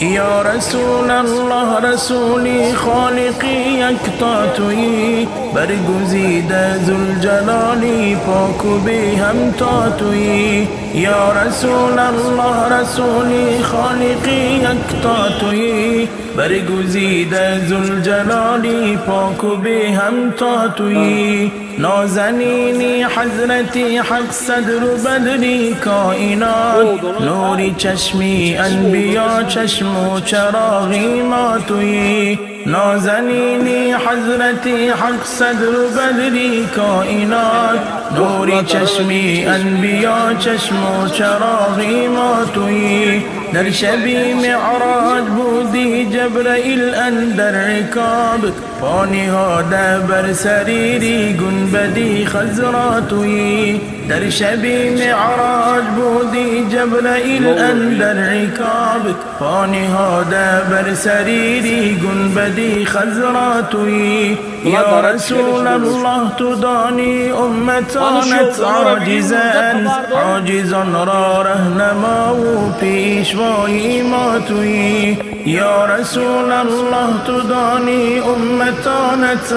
یا رسول الله رسولی خالقی یکتا تویی، برگزیده ذوالجلالی پاک و بی همتا تویی. یا رسول الله رسولی خالقی یکتا تویی، برگزیده ذوالجلالی پاک و بی همتا تویی. نازنینی حضرتی حق صدر و بدری کائنات، نوری چشمی انبیا چشم و چراغی ما تویی. نازنینی حضرتی حق صدر و بدری کائنات، نوری چشمی انبیا چشم و چراغی ما تویی. در شبی معراج بودی جبرائیل اندر رکاب، پا نهاده بر سریری گنبدی خضرا تویی. در شبی معراج بودی جبرائیل اندر رکاب، پا نهاده بر سریری گنبدی خضرا تویی. یا رسول الله تو دانی امتانت عاجزان را رهنما و پیشوای ما تویی. یا رسول الله تو دانی امتانت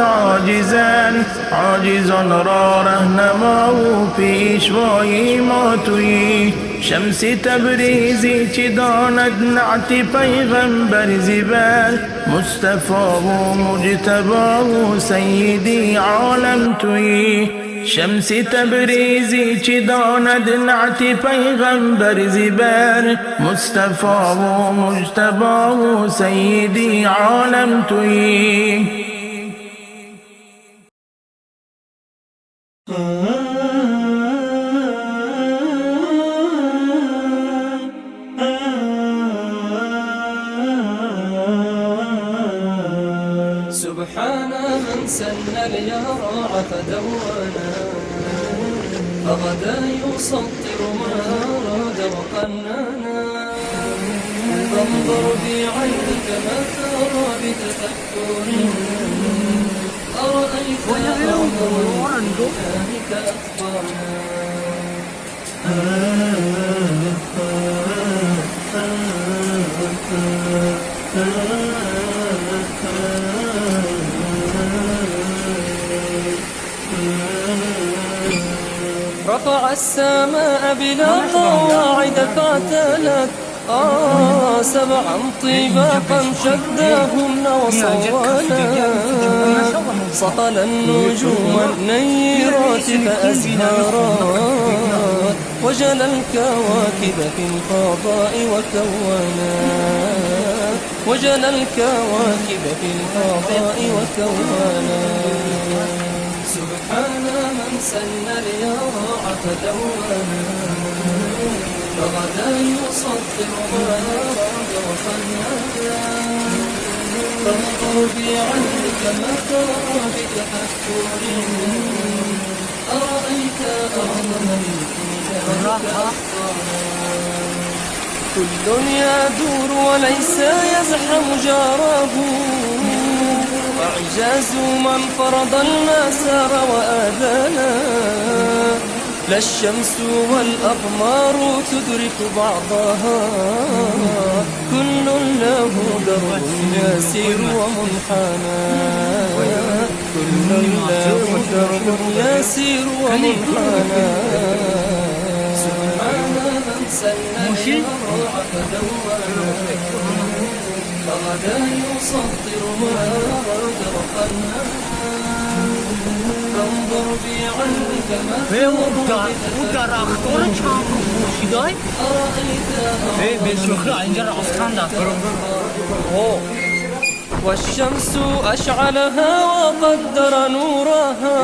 عاجزان را رهنما و پیشوای ما تویی. شمس تبریزی چی داند نعت پیغمبر زیبل، مصطفی و مجتبی و سیدی عالم تویی. شمس تبریزی چی داند نعت پیغمبر زیبر، مصطفی و مجتبی و سیدی عالم تویی. سبحان من سن اليرع فدوانا، فغدا يسطر ما أراد وقنانا. فانظر بعينك ما ترى بتفكر، أرأيت أعظم إلهك أخبرنا. رفع السماء بلا قواعد فاعتلت، سبعا طباقا شداهن وصوانا. صقل النجوم النيرات فأزهارات، وجل الكواكب في الفضاء وكونا. وجل الكواكب في الفضاء وكونا. سبحان من سن اليرع فدوانا، فغدا يسطر ما أراد وقنانا. فانظر بعينك ما ترى بتفكر، أرأيت أعظم الإله أخبرنا. كل يدور وليس يزحم جاره، وإعجاز من فرض المسار وآذانا. لا الشمس والأقمار تدرك بعضها، كل له درب يسير ومنحنى. كل له درب يسير ومنحنى. سبحان من سن اليرع فدوانا، فغدا يسطر ما أراد وقنانا. فانظر بعينك ما ترى والشمس أشعلها وقدر نورها،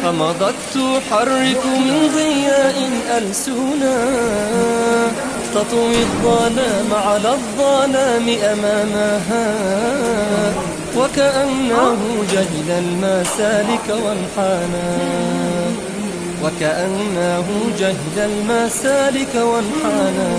فمضت تحرك من ضياء ألسنا. تطوي الظلام على الظلام أمامها، وكأنه جهل المسالك وانحنى. وكأنه جهل المسالك وانحنى.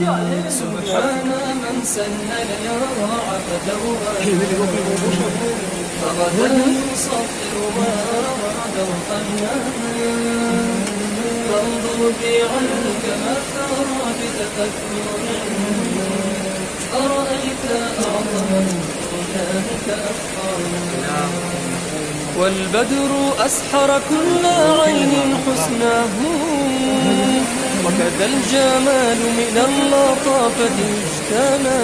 سبحان من سن اليراع فدوى فغدا يسطر ما أراد وقنا فانظر بعينك ما ترى بتفكر أرأيت أعظم الإله أفكار والبدر أسحر كل عين حسناه وكذا الجمال من اللطافة اجتمع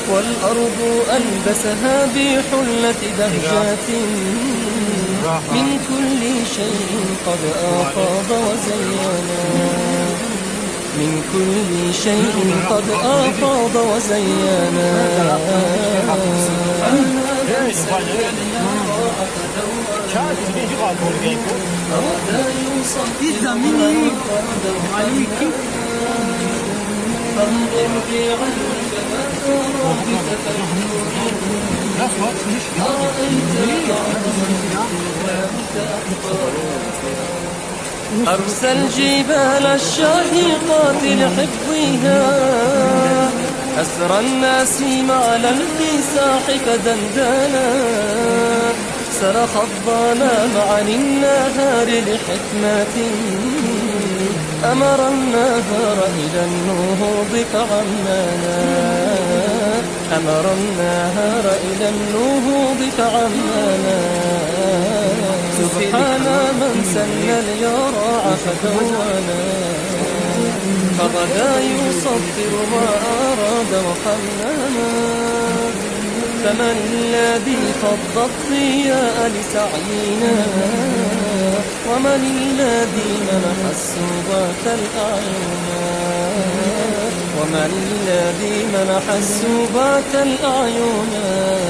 والأرض ألبسها بحلة بهجات من كل شيء قد أفاض وزينا من كل شيء قد أفاض وزينا فانظر بعينك ما ترى بتفكر أرسى الجبال الشاهقات لحفظها أسرى النسيم على الفساح كدندانا سرخ الظلام عن النهار لحكمة أمر النهار إلى النهوض فعمانا أمر النهار إلى النهوض فعمانا سبحان من سن اليراع فدوانا فغدا يسطر ما أراد وحنانا فمن الذي فض الضياء لسعينا ومن الذي منح السبات الأعينا ومن الذي منح السبات الأعينا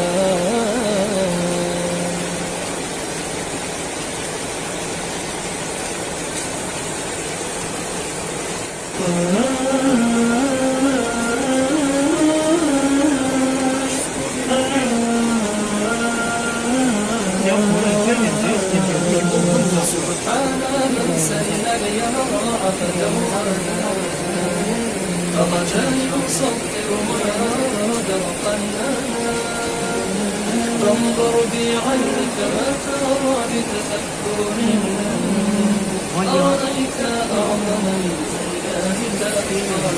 سبحان من سن اليراع فدوانا فغدا يسطر ما أراد وقنانا فانظر بعينك ما ترى بتفكر أرأيت أعظم الإله تأثيرا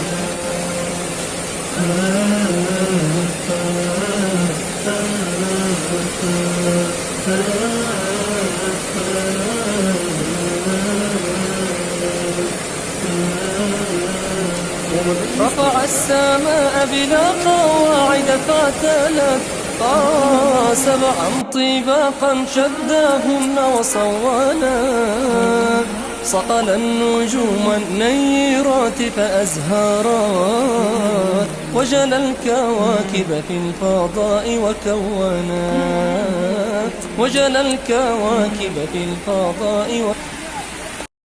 رفع السماء بلا قواعد فاتلت سبعا طباقا شداهن وصوانا صقل النجوم النيرات فأزهارات وجل الكواكب في الفضاء وكونات وجل الكواكب في الفضاء